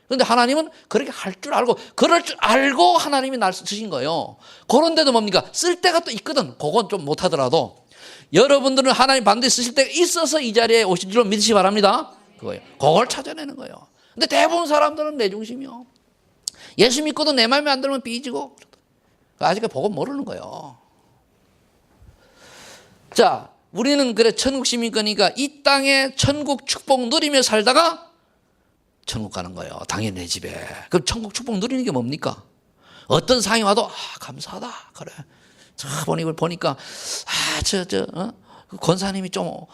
Speaker 1: 그런데 하나님은 그렇게 할 줄 알고, 그럴 줄 알고 하나님이 날 쓰신 거예요. 그런데도 뭡니까? 쓸 때가 또 있거든. 그건 좀 못하더라도. 여러분들은 하나님 반드시 쓰실 때가 있어서 이 자리에 오신 줄로 믿으시기 바랍니다. 그거예요. 그걸 찾아내는 거예요. 근데 대부분 사람들은 내 중심이요. 예수 믿고도 내 마음에 안 들면 삐지고. 아직까지 복음 모르는 거예요. 자, 우리는 그래 천국 시민권이니까 이 땅에 천국 축복 누리며 살다가 천국 가는 거예요. 당연히 내 집에. 그럼 천국 축복 누리는 게 뭡니까? 어떤 상이 와도 감사하다. 그래. 보니까 권사님이 좀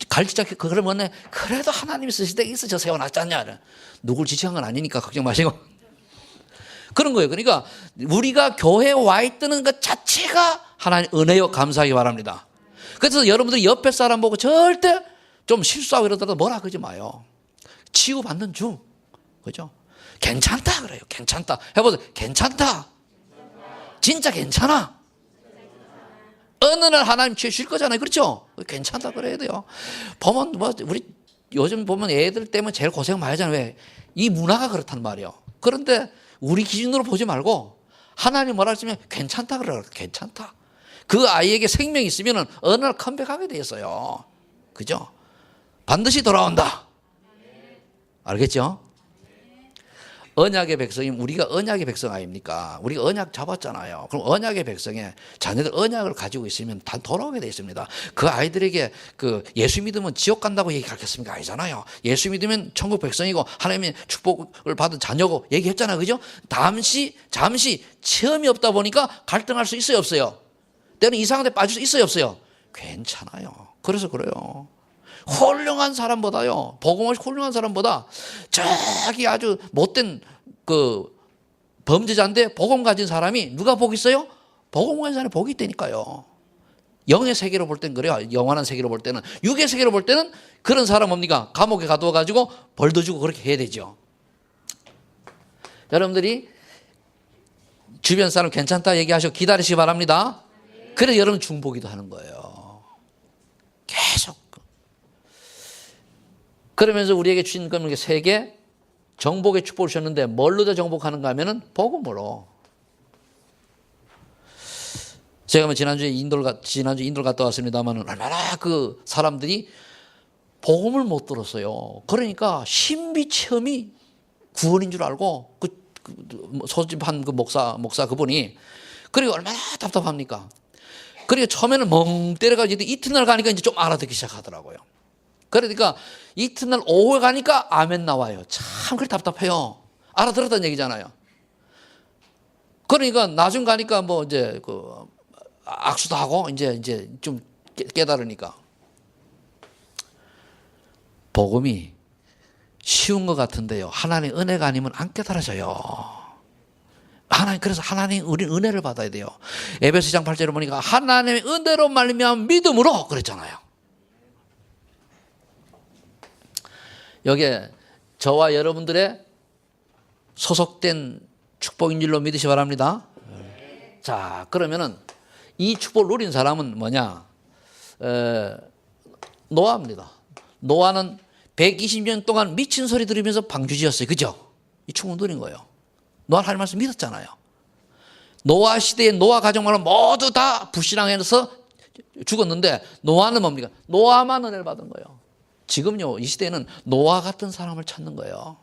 Speaker 1: 갈지잡게 그러면 그래도 하나님이 쓰실 때 있어 저 세워놨지 않냐. 누굴 지칭한 건 아니니까 걱정 마시고. 그런 거예요. 그러니까 우리가 교회에 와 있다는 것 자체가 하나님 은혜요 감사하기 바랍니다. 그래서 여러분들 옆에 사람 보고 절대 좀 실수하고 이러더라도 뭐라 그러지 마요. 치유받는 중. 그죠? 괜찮다 그래요. 괜찮다. 해보세요. 괜찮다. 진짜 괜찮아. 어느 날 하나님 치유 줄 거잖아요. 그렇죠? 괜찮다 그래야 돼요. 보면 우리 요즘 보면 애들 때문에 제일 고생 많이 하잖아요. 왜? 이 문화가 그렇단 말이에요. 그런데 우리 기준으로 보지 말고 하나님 뭐라 했으면 괜찮다 그래요. 괜찮다. 그 아이에게 생명이 있으면 어느 날 컴백하게 돼 있어요. 그죠? 반드시 돌아온다. 알겠죠? 언약의 백성이, 우리가 언약의 백성 아닙니까? 우리가 언약 잡았잖아요. 그럼 언약의 백성에 자녀들 언약을 가지고 있으면 다 돌아오게 되어 있습니다. 그 아이들에게 예수 믿으면 지옥 간다고 얘기하겠습니까? 아니잖아요. 예수 믿으면 천국 백성이고 하나님의 축복을 받은 자녀고 얘기했잖아요. 그죠? 잠시 체험이 없다 보니까 갈등할 수 있어요, 없어요? 때는 이상한 데 빠질 수 있어요, 없어요? 괜찮아요. 그래서 그래요. 훌륭한 사람보다요, 복음을 훌륭한 사람보다 저기 아주 못된 범죄자인데 복음 가진 사람이 누가 복 있어요? 복음 가진 사람이 복이 있다니까요. 영의 세계로 볼 때는 그래요. 영원한 세계로 볼 때는. 육의 세계로 볼 때는 그런 사람 뭡니까? 감옥에 가둬가지고 벌도 주고 그렇게 해야 되죠. 여러분들이 주변 사람 괜찮다 얘기하시고 기다리시기 바랍니다. 그래서 여러분 중보기도 하는 거예요. 계속. 그러면서 우리에게 주신 건 세 개, 정복의 축복을 주셨는데 뭘로 더 정복하는가 하면은 복음으로. 제가 지난주에 인도를 갔다 왔습니다만 얼마나 그 사람들이 복음을 못 들었어요. 그러니까 신비 체험이 구원인 줄 알고 소집한 그 목사 그분이, 그리고 얼마나 답답합니까? 그리고 처음에는 멍 때려가지고 이튿날 가니까 이제 좀 알아듣기 시작하더라고요. 그러니까 이튿날 오후에 가니까 아멘 나와요. 참 그렇게 답답해요. 알아들었다는 얘기잖아요. 그러니까 나중 가니까 뭐 이제 악수도 하고 이제 좀 깨달으니까. 복음이 쉬운 것 같은데요. 하나님의 은혜가 아니면 안 깨달아져요. 그래서 하나님 우리 은혜를 받아야 돼요. 에베소 2장 8절에 보니까 하나님의 은혜로 말미암아 믿음으로 그랬잖아요. 여기에 저와 여러분들의 소속된 축복인 줄로 믿으시 바랍니다. 자, 그러면은 이 축복을 누린 사람은 뭐냐? 노아입니다. 노아는 120년 동안 미친 소리 들으면서 방주지었어요. 그죠? 이 충분 들인 거예요. 노아 하나님 말씀 믿었잖아요. 노아 시대의 노아 가족만은 모두 다 불신앙해서 죽었는데 노아는 뭡니까? 노아만 은혜를 받은 거예요. 지금요, 이 시대는 노아 같은 사람을 찾는 거예요.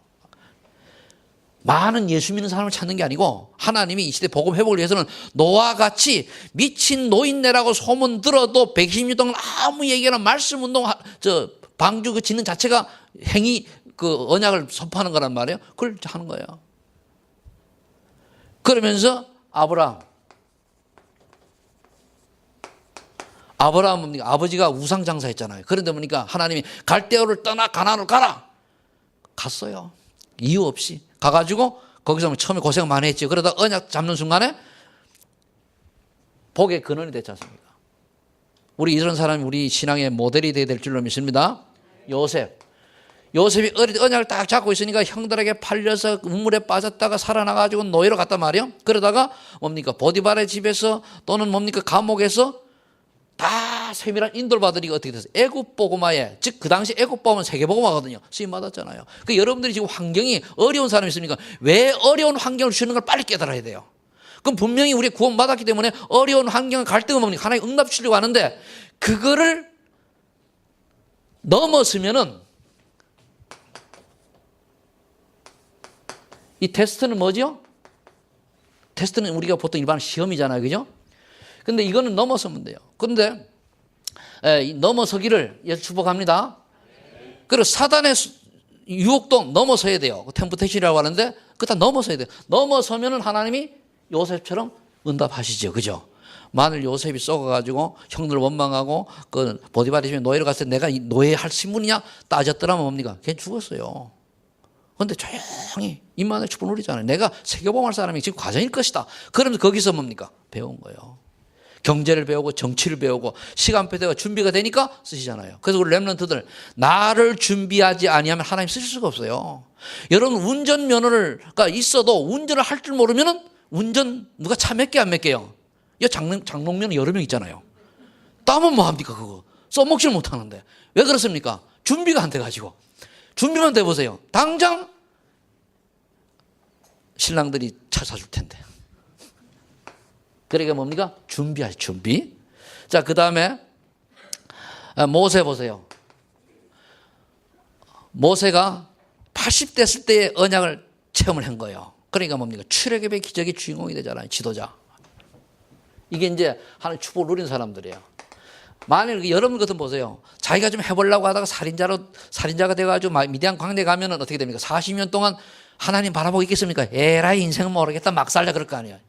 Speaker 1: 많은 예수 믿는 사람을 찾는 게 아니고 하나님이 이 시대 복음 회복을 위해서는 노아같이 미친 노인네라고 소문 들어도 120년 동안 아무 얘기나 말씀 운동, 방주 그 짓는 자체가 행위, 그 언약을 선포하는 거란 말이에요. 그걸 하는 거예요. 그러면서 아브라함 뭡니까? 아버지가 우상 장사했잖아요. 그런데 보니까 하나님이 갈대아우를 떠나 가나안으로 가라. 갔어요. 이유 없이. 가가지고 거기서 처음에 고생 많이 했죠. 그러다 언약 잡는 순간에 복의 근원이 됐지 않습니까? 우리 이런 사람이 우리 신앙의 모델이 되어야 될 줄로 믿습니다. 요셉이 어릴 때 언약을 딱 잡고 있으니까 형들에게 팔려서 우물에 빠졌다가 살아나가지고 노예로 갔단 말이에요. 그러다가 뭡니까? 보디발의 집에서 또는 뭡니까? 감옥에서 다 세밀한 인도를 받으니까 어떻게 됐어요? 애굽 복음화에, 즉 그 당시 애굽 복음은 세계 복음화거든요. 쓰임 받았잖아요. 그 여러분들이 지금 환경이 어려운 사람이 있습니까? 왜 어려운 환경을 주시는 걸 빨리 깨달아야 돼요. 그럼 분명히 우리가 구원 받았기 때문에 어려운 환경을 갈등은 뭡니까? 하나님 응답 주려고 하는데 그거를 넘어서면은 이 테스트는 뭐죠? 테스트는 우리가 보통 일반 시험이잖아요. 그죠? 근데 이거는 넘어서면 돼요. 그런데 넘어서기를 예수 축복합니다. 그리고 사단의 유혹도 넘어서야 돼요. 템프테이션이라고 하는데 그거 다 넘어서야 돼요. 넘어서면은 하나님이 요셉처럼 응답하시죠. 그죠? 만일 요셉이 썩어가지고 형들 원망하고 그 보디발의 집에 노예로 갔을 때 내가 노예할 신분이냐 따졌더라면 뭡니까? 걔 죽었어요. 그런데 조용히 임마누엘 축복 누리잖아요. 내가 세계복음할 사람이 지금 과정일 것이다. 그러면서 거기서 뭡니까? 배운 거예요. 경제를 배우고 정치를 배우고 시간표대가 준비가 되니까 쓰시잖아요. 그래서 우리 렘넌트들 나를 준비하지 아니하면 하나님 쓰실 수가 없어요. 여러분 운전면허가 있어도 운전을 할 줄 모르면은 운전 누가 차 몇 개 안 몇 개요. 이 장롱면허 여러 명 있잖아요. 따면 뭐 합니까 그거. 써먹지를 못하는데. 왜 그렇습니까? 준비가 안 돼가지고. 준비만 돼보세요. 당장 신랑들이 차 사줄 텐데. 그러니까 뭡니까? 준비하시 준비. 자, 그 다음에 모세 보세요. 모세가 80 됐을 때의 언약을 체험을 한 거예요. 그러니까 뭡니까? 출애굽의 기적의 주인공이 되잖아요. 지도자. 이게 이제 하나님 축복을 누린 사람들이에요. 만일 여러분 같은 보세요. 자기가 좀 해보려고 하다가 살인자가 돼가지고 미디안 광야에 가면은 어떻게 됩니까? 40년 동안 하나님 바라보고 있겠습니까? 에라이 인생은 모르겠다. 막 살자 그럴 거 아니에요.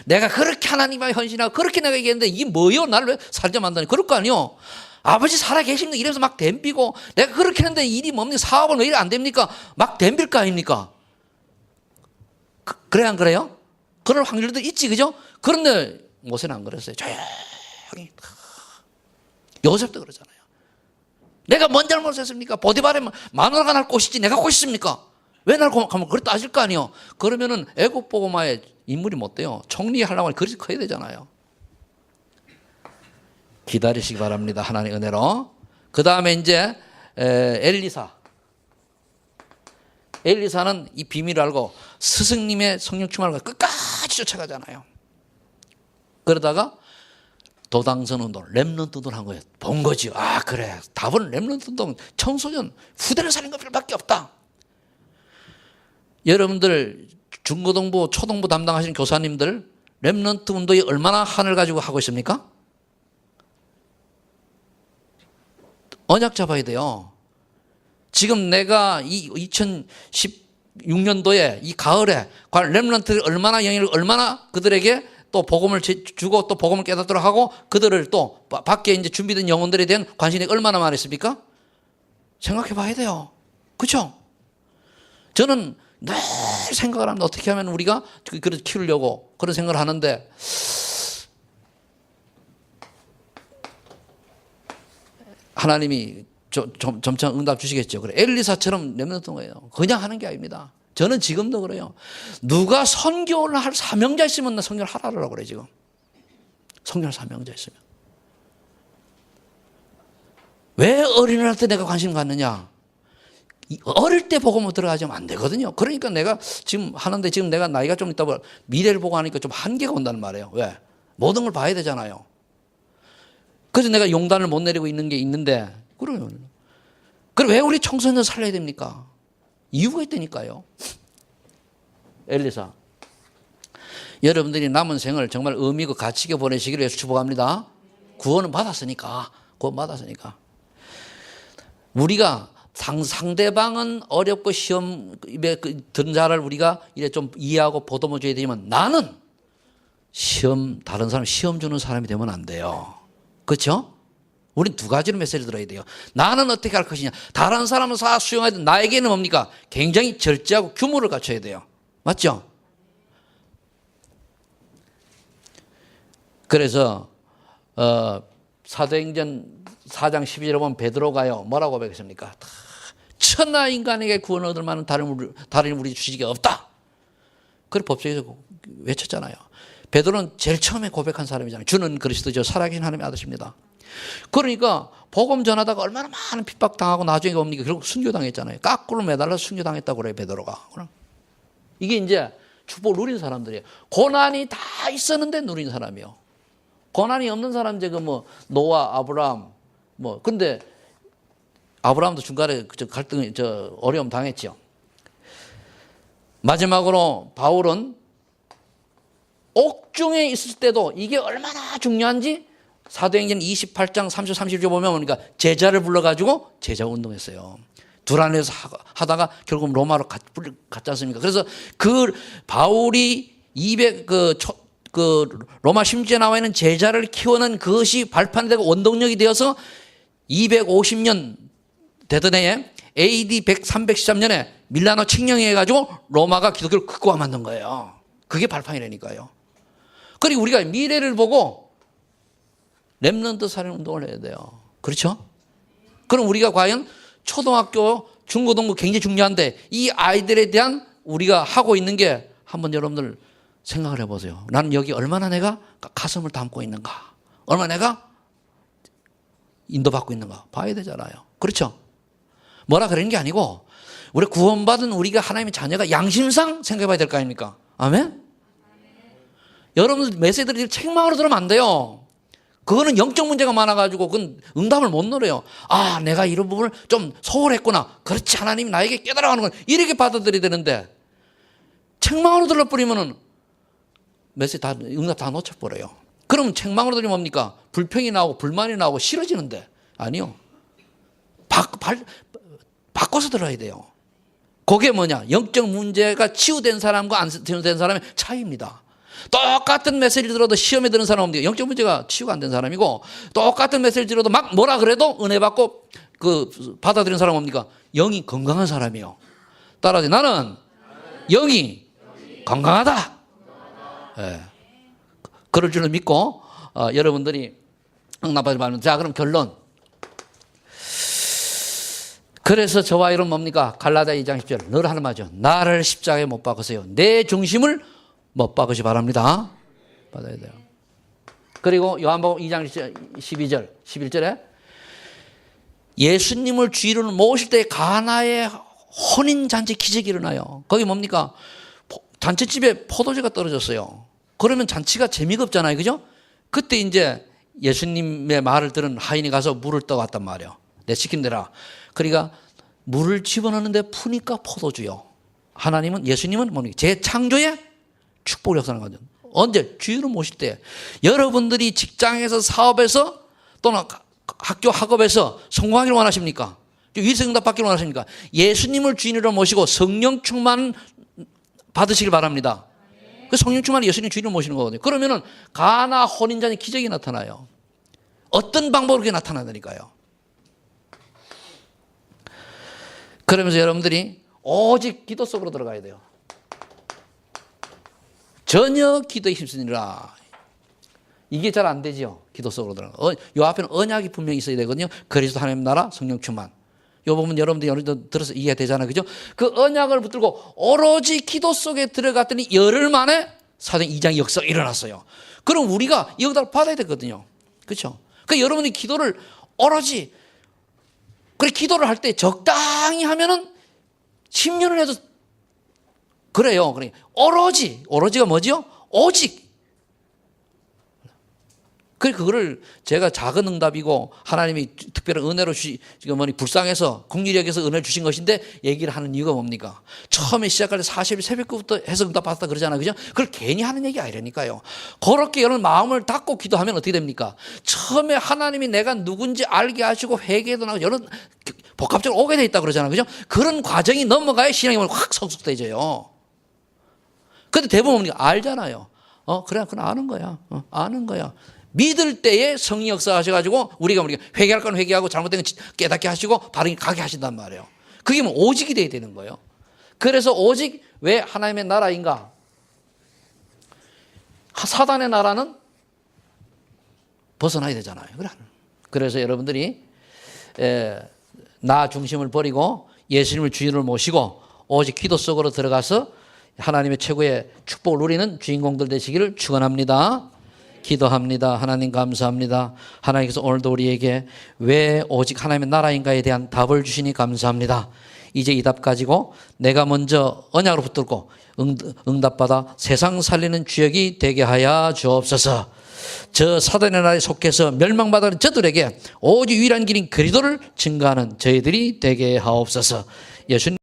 Speaker 1: 내가 그렇게 하나님과 헌신하고 그렇게 내가 얘기했는데 이게 뭐요? 나를 왜 살자 만드니? 그럴 거 아니요. 아버지 살아 계십니까? 이러면서 막 덤비고 내가 그렇게 했는데 일이 뭡니까? 사업은 왜 이래 안 됩니까? 막 덤빌 거 아닙니까? 그래 안 그래요? 그럴 확률도 있지 그죠? 그런데 모세는 안 그랬어요. 조용히. 요셉도 그러잖아요. 내가 뭔 잘못했습니까? 보디발에 마누라가 날 꼬시지 내가 꼬셨습니까? 왜 날 가면 그걸 따질 거 아니에요. 그러면은 애굽 복음화에 인물이 못 돼요. 총리하려고 하면 그릇이 커야 되잖아요. 기다리시기 바랍니다. 하나님의 은혜로. 그 다음에 이제 엘리사는 이 비밀을 알고 스승님의 성령 충만을 끝까지 쫓아가잖아요. 그러다가 도당선 운동, 렘넌트 운동을 한 거예요. 본 거지. 아 그래. 답은 렘넌트 운동, 청소년, 후대를 살린 것밖에 없다. 여러분들 중고등부, 초등부 담당하시는 교사님들 렘넌트 운동이 얼마나 한을 가지고 하고 있습니까? 언약 잡아야 돼요. 지금 내가 이 2016년도에 이 가을에 렘넌트들 얼마나 영향을 얼마나 그들에게 또 복음을 주고 또 복음을 깨닫도록 하고 그들을 또 밖에 이제 준비된 영혼들에 대한 관심이 얼마나 많았습니까? 생각해 봐야 돼요. 그렇죠? 저는 늘 생각을 합니다. 어떻게 하면 우리가 그걸 키우려고 그런 생각을 하는데 하나님이 점차 응답 주시겠죠. 그래 엘리사처럼 렘넌트인 거예요. 그냥 하는 게 아닙니다. 저는 지금도 그래요. 누가 선교를 할 사명자 있으면 나 선교를 하라고 그래 지금. 선교할 사명자 있으면. 왜 어린이날 때 내가 관심 갖느냐? 어릴 때 복음으로 들어가자면 안 되거든요. 그러니까 내가 지금 하는데 지금 내가 나이가 좀 있다 보면 미래를 보고 하니까 좀 한계가 온다는 말이에요. 왜? 모든 걸 봐야 되잖아요. 그래서 내가 용단을 못 내리고 있는 게 있는데, 그러면. 그럼 왜 우리 청소년 살려야 됩니까? 이유가 있다니까요. 엘리사. 여러분들이 남은 생을 정말 의미 있고 가치 있게 보내시기를 위해서 축복합니다. 구원은 받았으니까. 구원 받았으니까. 우리가 상대방은 어렵고 시험에 든 자를 우리가 이제 좀 이해하고 보듬어 줘야 되지만 나는 다른 사람 시험 주는 사람이 되면 안 돼요. 그렇죠? 우린 두 가지로 메시지를 들어야 돼요. 나는 어떻게 할 것이냐. 다른 사람은 다 수용해야 돼. 나에게는 뭡니까? 굉장히 절제하고 규모를 갖춰야 돼요. 맞죠? 그래서 사도행전 4장 12절에 보면 베드로가요. 뭐라고 고백했습니까? 천하 인간에게 구원 얻을 만한 다른 우리 주식이 없다. 그걸 법정에서 외쳤잖아요. 베드로는 제일 처음에 고백한 사람이잖아요. 주는 그리스도죠. 살아계신 하나님의 아들입니다. 그러니까 복음 전하다가 얼마나 많은 핍박당하고 나중에 뭡니까? 결국 순교당했잖아요. 까꾸로 매달려 순교당했다고 그래요. 베드로가. 이게 이제 축복을 누린 사람들이에요. 고난이 다 있었는데 누린 사람이요. 고난이 없는 사람 이제 노아, 아브라함 근데 아브라함도 중간에 갈등, 어려움 당했죠. 마지막으로 바울은 옥중에 있을 때도 이게 얼마나 중요한지 사도행전 28장 30, 31절 보면 그러니까 제자를 불러가지고 제자 운동했어요. 두란에서 하다가 결국 로마로 갔지 않습니까? 그래서 그 바울이 로마 심지에 나와 있는 제자를 키워낸 그것이 발판되고 원동력이 되어서 250년 되던 해에 AD 313년에 밀라노 칙령이 해가지고 로마가 기독교를 극복화 만든 거예요. 그게 발판이라니까요. 그리고 우리가 미래를 보고 렘넌트 살인 운동을 해야 돼요. 그렇죠? 그럼 우리가 과연 초등학교, 중고등부 굉장히 중요한데 이 아이들에 대한 우리가 하고 있는 게 한번 여러분들 생각을 해보세요. 나는 여기 얼마나 내가 가슴을 담고 있는가? 얼마나 내가 인도받고 있는가? 봐야 되잖아요. 그렇죠? 뭐라 그러는 게 아니고 우리 구원받은 우리가 하나님의 자녀가 양심상 생각해 봐야 될 거 아닙니까? 아멘? 여러분들 메시지들이 책망으로 들으면 안 돼요. 그거는 영적 문제가 많아가지고 그건 응답을 못 노려요. 아, 내가 이런 부분을 좀 소홀했구나. 그렇지, 하나님이 나에게 깨달아가는 건 이렇게 받아들여야 되는데 책망으로 들러버리면은 메시지 다 응답 다 놓쳐버려요. 그러면 책망으로 들으면 뭡니까? 불평이 나오고 불만이 나오고 싫어지는데 아니요. 바꿔서 들어야 돼요. 그게 뭐냐? 영적 문제가 치유된 사람과 안 치유된 사람의 차이입니다. 똑같은 메시지를 들어도 시험에 드는 사람은 뭡니까? 영적 문제가 치유가 안 된 사람이고 똑같은 메시지를 들어도 막 뭐라 그래도 은혜 받고 받아들이는 사람은 뭡니까? 영이 건강한 사람이에요. 따라서 나는 영이 건강하다. 네. 그럴 줄을 믿고 여러분들이 응답하지 말면 자, 그럼 결론. 그래서 저와 이런 뭡니까? 갈라디아 2장 10절 늘 하는 말이죠. 나를 십자가에 못 박으세요. 내 중심을 못 박으시 바랍니다. 받아야 돼요. 그리고 요한복음 2장 12절 11절에 예수님을 주인으로 모실 때 가나의 혼인잔치 기적이 일어나요. 거기 뭡니까? 잔치집에 포도주가 떨어졌어요. 그러면 잔치가 재미가 없잖아요. 그죠? 그때 이제 예수님의 말을 들은 하인이 가서 물을 떠왔단 말이에요. 내 시킨대라. 그러니까 물을 집어넣는데 푸니까 포도주요. 하나님은, 예수님은 뭡니까? 재창조의 축복을 역사하는 거죠. 언제? 주인을 모실 때. 여러분들이 직장에서 사업에서 또는 학교 학업에서 성공하기를 원하십니까? 위생응답 받기를 원하십니까? 예수님을 주인으로 모시고 성령 충만 받으시길 바랍니다. 그 성령 충만이 예수님 주인을 모시는 거거든요. 그러면은 가나 혼인잔치 기적이 나타나요. 어떤 방법으로 그게 나타나니까요. 그러면서 여러분들이 오직 기도 속으로 들어가야 돼요. 전혀 기도에 힘쓰니라. 이게 잘 안 되죠. 기도 속으로 들어가. 요 앞에는 언약이 분명히 있어야 되거든요. 그리스도 하나님 나라 성령 충만. 요 부분 여러분들이 어느 정도 들어서 이해가 되잖아요. 그죠? 그 언약을 붙들고 오로지 기도 속에 들어갔더니 열흘 만에 사도행 2장 역사가 일어났어요. 그럼 우리가 이 응답을 받아야 되거든요. 그렇죠? 그러니까 여러분이 기도를 오로지, 그래 기도를 할 때 적당히 하면은 10년을 해도 그래요. 그러니까 오로지가 뭐죠? 오직. 그거를 제가 작은 응답이고 하나님이 특별한 은혜로 불쌍해서 국리력에서 은혜를 주신 것인데 얘기를 하는 이유가 뭡니까? 처음에 시작할 때 40일 새벽부터 해서 응답 받았다 그러잖아요. 그죠? 그걸 괜히 하는 얘기 아니라니까요. 그렇게 여러분 마음을 닫고 기도하면 어떻게 됩니까? 처음에 하나님이 내가 누군지 알게 하시고 회개도 나고 여러 복합적으로 오게 돼 있다 그러잖아요. 그죠? 그런 과정이 넘어가야 신앙이 확 성숙돼져요. 근데 대부분 뭡니까? 알잖아요. 그래, 그건 아는 거야. 아는 거야. 믿을 때에 성령 역사하셔가지고 우리가 회개할 건 회개하고 잘못된 건 깨닫게 하시고 바르게 가게 하신단 말이에요. 그게 뭐 오직이 돼야 되는 거예요. 그래서 오직 왜 하나님의 나라인가? 사단의 나라는 벗어나야 되잖아요. 그래서 여러분들이 나 중심을 버리고 예수님을 주인을 모시고 오직 기도 속으로 들어가서 하나님의 최고의 축복을 누리는 주인공들 되시기를 축원합니다. 기도합니다. 하나님 감사합니다. 하나님께서 오늘도 우리에게 왜 오직 하나님의 나라인가에 대한 답을 주시니 감사합니다. 이제 이 답 가지고 내가 먼저 언약으로 붙들고 응답받아 세상 살리는 주역이 되게 하여 주옵소서. 저 사단의 나라에 속해서 멸망받은 저들에게 오직 유일한 길인 그리스도를 증거하는 저희들이 되게 하옵소서. 예수님